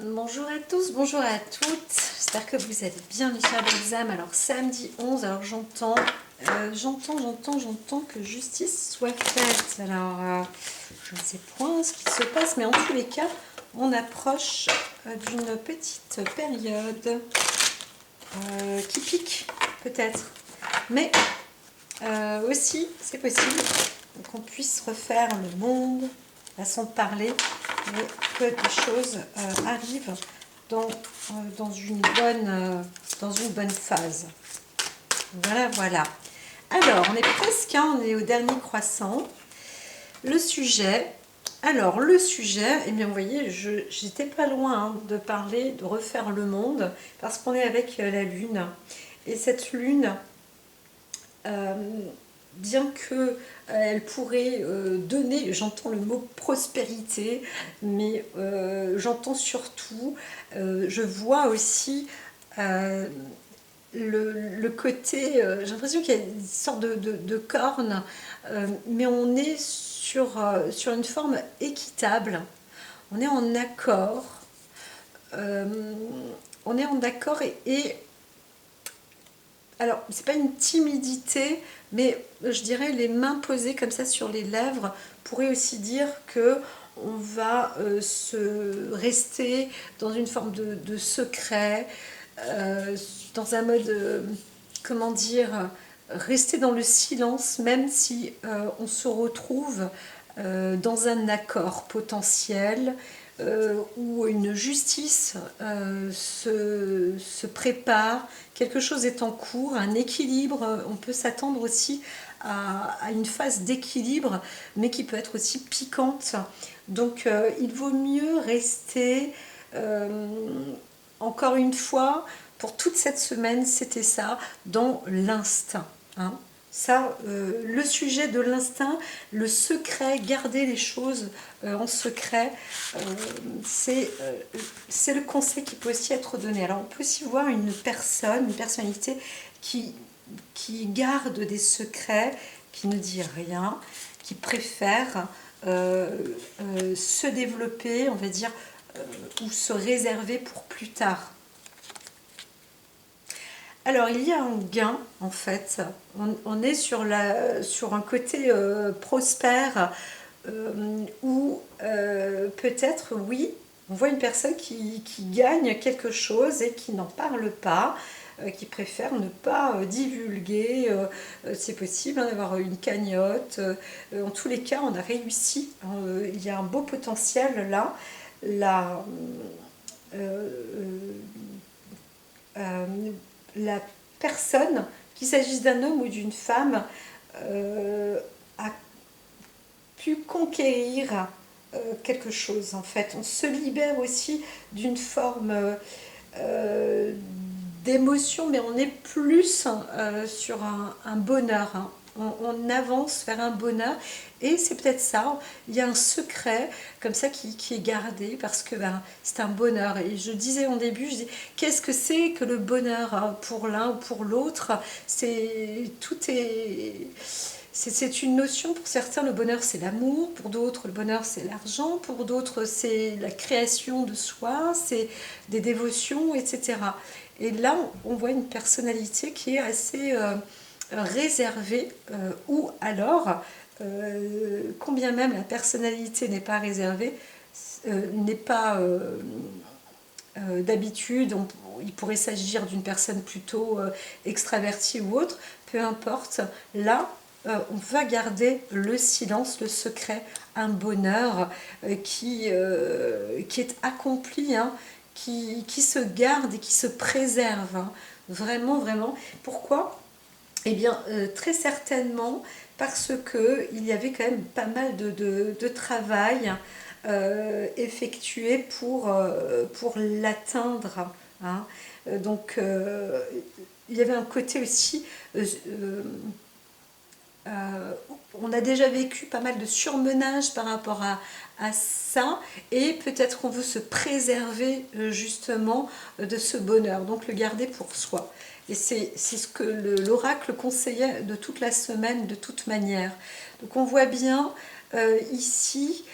Bonjour à tous, bonjour à toutes, j'espère que vous allez bien mes chers belles âmes. Alors samedi 11, alors j'entends que justice soit faite. Alors je ne sais point ce qui se passe, mais en tous les cas, on approche d'une petite période qui pique peut-être. Mais aussi, c'est possible qu'on puisse refaire le monde, façon de parler, mais que des choses arrivent dans une bonne phase. Voilà, voilà. Alors, on est presque, hein, on est au dernier croissant. Le sujet, eh bien, vous voyez, j'étais pas loin hein, de parler, de refaire le monde, parce qu'on est avec la Lune. Et cette Lune, bien que elle pourrait donner, j'entends le mot prospérité, mais j'entends surtout, je vois aussi le côté, j'ai l'impression qu'il y a une sorte de corne, mais on est sur une forme équitable, on est en accord, euh, on est en accord et alors, c'est pas une timidité, mais je dirais les mains posées comme ça sur les lèvres pourrait aussi dire que on va se rester dans une forme de secret, dans un mode, comment dire, rester dans le silence, même si on se retrouve dans un accord potentiel où une justice se prépare, quelque chose est en cours, un équilibre, on peut s'attendre aussi à une phase d'équilibre, mais qui peut être aussi piquante. Donc il vaut mieux rester, euh, encore une fois, pour toute cette semaine, c'était ça, dans l'instinct. Hein. Ça, le sujet de l'instinct, le secret, garder les choses en secret, euh, c'est le conseil qui peut aussi être donné. Alors on peut aussi voir une personnalité qui, qui garde des secrets, qui ne dit rien, qui préfère se développer, on va dire, ou se réserver pour plus tard. Alors, il y a un gain, en fait. On est sur un côté prospère où peut-être, oui, on voit une personne qui gagne quelque chose et qui n'en parle pas, qui préfère ne pas divulguer. C'est possible hein, d'avoir une cagnotte. En tous les cas, on a réussi. Il y a un beau potentiel là. La, euh, euh, la personne, qu'il s'agisse d'un homme ou d'une femme, a pu conquérir quelque chose en fait. On se libère aussi d'une forme euh, d'émotion, mais on est plus sur un bonheur. Hein. On avance vers un bonheur et c'est peut-être ça. Il y a un secret comme ça qui est gardé parce que ben, c'est un bonheur. Et je disais en début, je dis qu'est-ce que c'est que le bonheur hein, pour l'un ou pour l'autre. C'est une notion, pour certains le bonheur c'est l'amour, pour d'autres le bonheur c'est l'argent, pour d'autres c'est la création de soi, c'est des dévotions, etc. Et là on voit une personnalité qui est assez réservée, ou alors, combien même la personnalité n'est pas réservée, n'est pas d'habitude, il pourrait s'agir d'une personne plutôt extravertie ou autre, peu importe, là on va garder le silence, le secret, un bonheur qui est accompli, hein, qui se garde et qui se préserve. Hein. Vraiment, vraiment. Pourquoi? Eh bien, très certainement parce qu'il y avait quand même pas mal de travail effectué pour l'atteindre. Hein. Donc, il y avait un côté aussi on a déjà vécu pas mal de surmenage par rapport à ça et peut-être qu'on veut se préserver justement de ce bonheur, donc le garder pour soi. Et c'est ce que l'oracle conseillait de toute la semaine, de toute manière. Donc on voit bien ici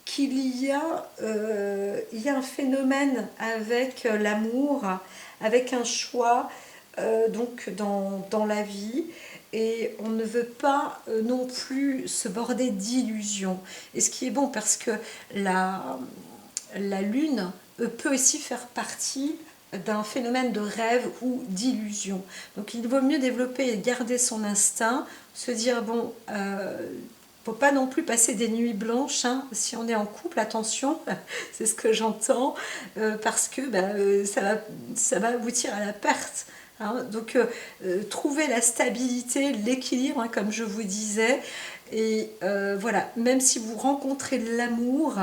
qu'il il y a un phénomène avec l'amour, avec un choix donc dans la vie, et on ne veut pas non plus se border d'illusions. Et ce qui est bon, parce que la lune peut aussi faire partie d'un phénomène de rêve ou d'illusion. Donc il vaut mieux développer et garder son instinct, se dire bon, faut pas non plus passer des nuits blanches, hein. Si on est en couple, attention, c'est ce que j'entends, parce que ça va aboutir à la perte. Hein. Donc trouver la stabilité, l'équilibre, hein, comme je vous disais, et voilà, même si vous rencontrez de l'amour,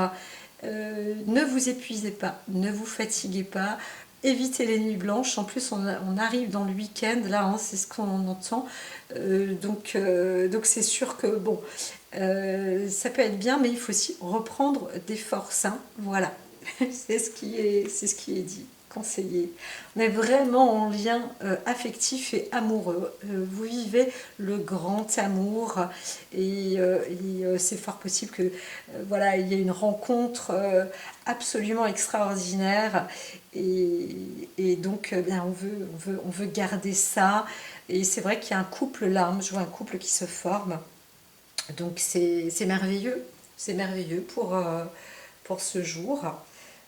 ne vous épuisez pas, ne vous fatiguez pas, évitez les nuits blanches. En plus, on arrive dans le week-end, là, hein, c'est ce qu'on entend. Donc c'est sûr que bon, ça peut être bien, mais il faut aussi reprendre des forces. Hein, voilà, c'est ce qui est dit, conseillé. On est vraiment en lien affectif et amoureux. Vous vivez le grand amour, et c'est fort possible que voilà, il y ait une rencontre absolument extraordinaire, et donc bien, on veut garder ça. Et c'est vrai qu'il y a un couple là, je vois un couple qui se forme, donc c'est merveilleux pour ce jour.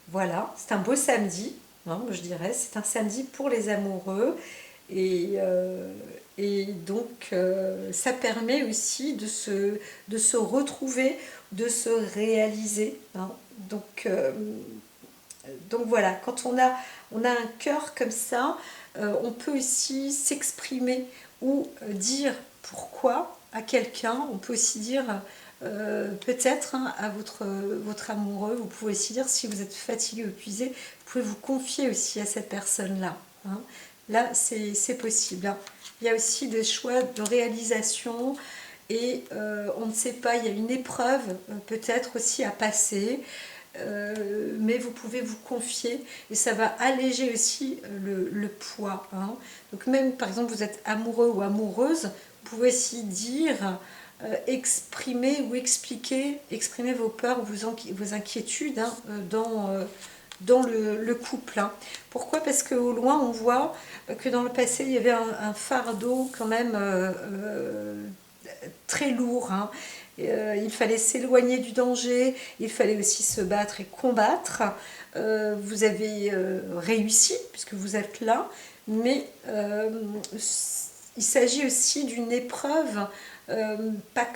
Voilà, c'est un beau samedi, hein, je dirais, c'est un samedi pour les amoureux, et donc ça permet aussi de se retrouver, de se réaliser. Hein. Donc voilà, quand on a un cœur comme ça, on peut aussi s'exprimer ou dire pourquoi à quelqu'un. On peut aussi dire peut-être, hein, à votre amoureux, vous pouvez aussi dire si vous êtes fatigué ou épuisé, vous pouvez vous confier aussi à cette personne-là. Hein. Là, c'est possible. Hein. Il y a aussi des choix de réalisation, et on ne sait pas, il y a une épreuve peut-être aussi à passer. Mais vous pouvez vous confier, et ça va alléger aussi le poids. Hein. Donc même par exemple vous êtes amoureux ou amoureuse, vous pouvez aussi dire, exprimer ou exprimer vos peurs, vos inquiétudes, hein, dans le couple. Hein. Pourquoi? Parce qu'au loin on voit que dans le passé il y avait un fardeau quand même très lourd. Hein. Il fallait s'éloigner du danger, il fallait aussi se battre et combattre. Vous avez réussi puisque vous êtes là, mais il s'agit aussi d'une épreuve, pas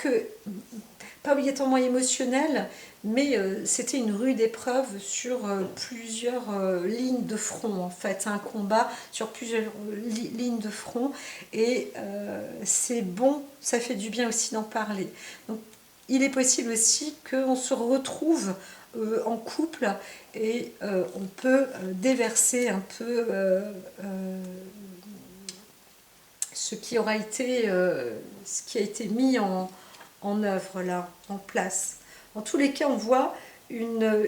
obligatoirement émotionnelle, mais c'était une rude épreuve sur plusieurs lignes de front, en fait, un combat sur plusieurs lignes de front, et c'est bon, ça fait du bien aussi d'en parler. Donc il est possible aussi qu'on se retrouve en couple, et on peut déverser un peu ce qui a été mis en œuvre là, en place. En tous les cas, on voit un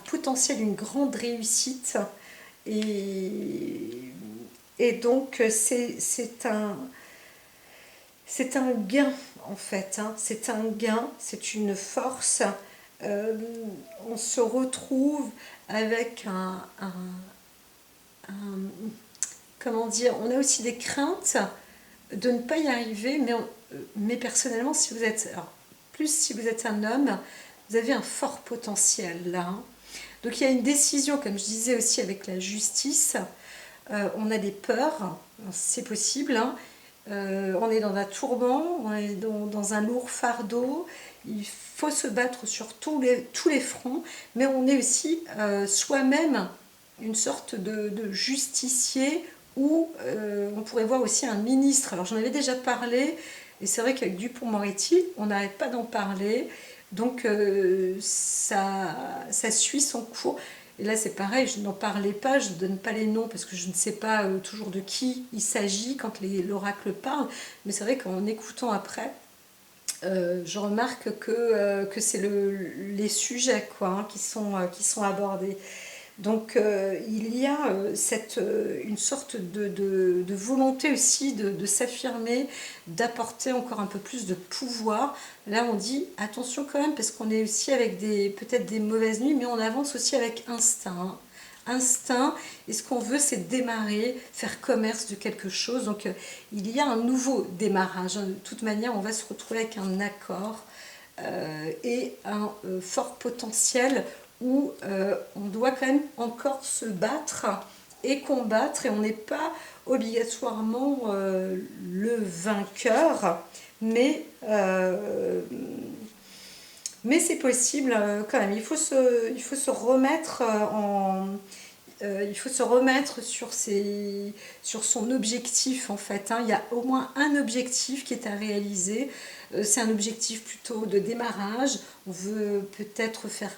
potentiel, une grande réussite, et donc c'est un gain en fait, hein. C'est un gain, c'est une force. On se retrouve avec comment dire, on a aussi des craintes de ne pas y arriver, mais personnellement, si vous êtes un homme, vous avez un fort potentiel là. Hein. Donc il y a une décision, comme je disais aussi avec la justice, on a des peurs, c'est possible, hein. On est dans un tourment, on est dans un lourd fardeau, il faut se battre sur tous les fronts, mais on est aussi soi-même une sorte de justicier, ou on pourrait voir aussi un ministre. Alors j'en avais déjà parlé, et c'est vrai qu'avec Dupond-Moretti, on n'arrête pas d'en parler, donc ça suit son cours. Et là c'est pareil, je n'en parlais pas, je ne donne pas les noms parce que je ne sais pas toujours de qui il s'agit quand l'oracle parle, mais c'est vrai qu'en écoutant après, je remarque que c'est les sujets quoi, hein, qui sont abordés. Donc il y a une sorte de volonté aussi de s'affirmer, d'apporter encore un peu plus de pouvoir. Là on dit attention quand même, parce qu'on est aussi avec peut-être des mauvaises nuits, mais on avance aussi avec instinct, hein. Instinct, et ce qu'on veut c'est démarrer, faire commerce de quelque chose. Donc il y a un nouveau démarrage, hein. De toute manière on va se retrouver avec un accord et un fort potentiel où on doit quand même encore se battre et combattre, et on n'est pas obligatoirement le vainqueur, mais c'est possible quand même. Il faut se remettre il faut se remettre sur son objectif en fait, hein. Il y a au moins un objectif qui est à réaliser. C'est un objectif plutôt de démarrage. On veut peut-être faire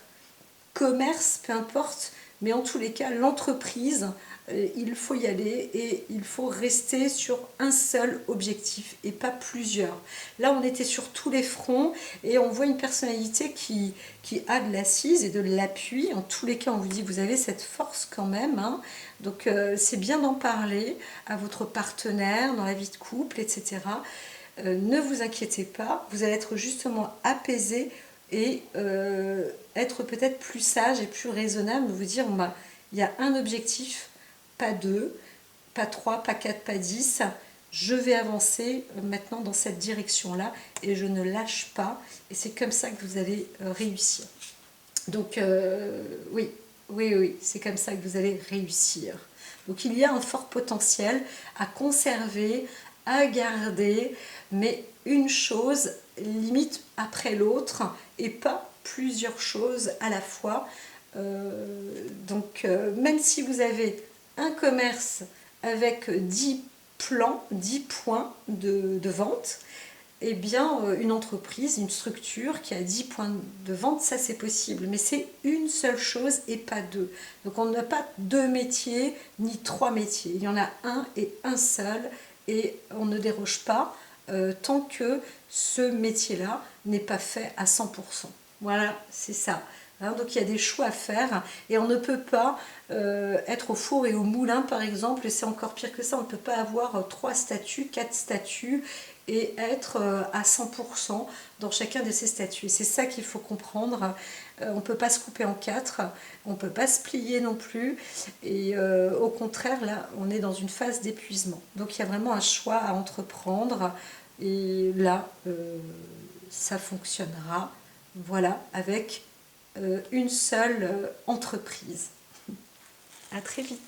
commerce, peu importe, mais en tous les cas, l'entreprise, il faut y aller et il faut rester sur un seul objectif et pas plusieurs. Là, on était sur tous les fronts et on voit une personnalité qui a de l'assise et de l'appui. En tous les cas, on vous dit que vous avez cette force quand même, hein. Donc, c'est bien d'en parler à votre partenaire dans la vie de couple, etc. Ne vous inquiétez pas, vous allez être justement apaisé et être peut-être plus sage et plus raisonnable, vous dire bon, bah, il y a un objectif, pas deux, pas trois, pas quatre, pas 10. Je vais avancer maintenant dans cette direction-là et je ne lâche pas. Et c'est comme ça que vous allez réussir. Donc oui, c'est comme ça que vous allez réussir. Donc il y a un fort potentiel à conserver, à garder, mais une chose limite après l'autre et pas plusieurs choses à la fois. Donc même si vous avez un commerce avec 10 plans, 10 points de vente, eh bien, une entreprise, une structure qui a 10 points de vente, ça c'est possible. Mais c'est une seule chose et pas deux. Donc on n'a pas deux métiers ni trois métiers. Il y en a un et un seul, et on ne déroge pas tant que ce métier-là n'est pas fait à 100%. Voilà, c'est ça. Hein, donc il y a des choix à faire et on ne peut pas être au four et au moulin par exemple, et c'est encore pire que ça, on ne peut pas avoir 3 statuts, 4 statuts et être à 100% dans chacun de ces statuts. C'est ça qu'il faut comprendre. On ne peut pas se couper en 4, on ne peut pas se plier non plus, et au contraire là on est dans une phase d'épuisement. Donc il y a vraiment un choix à entreprendre, et là ça fonctionnera, voilà, avec une seule entreprise. À très vite.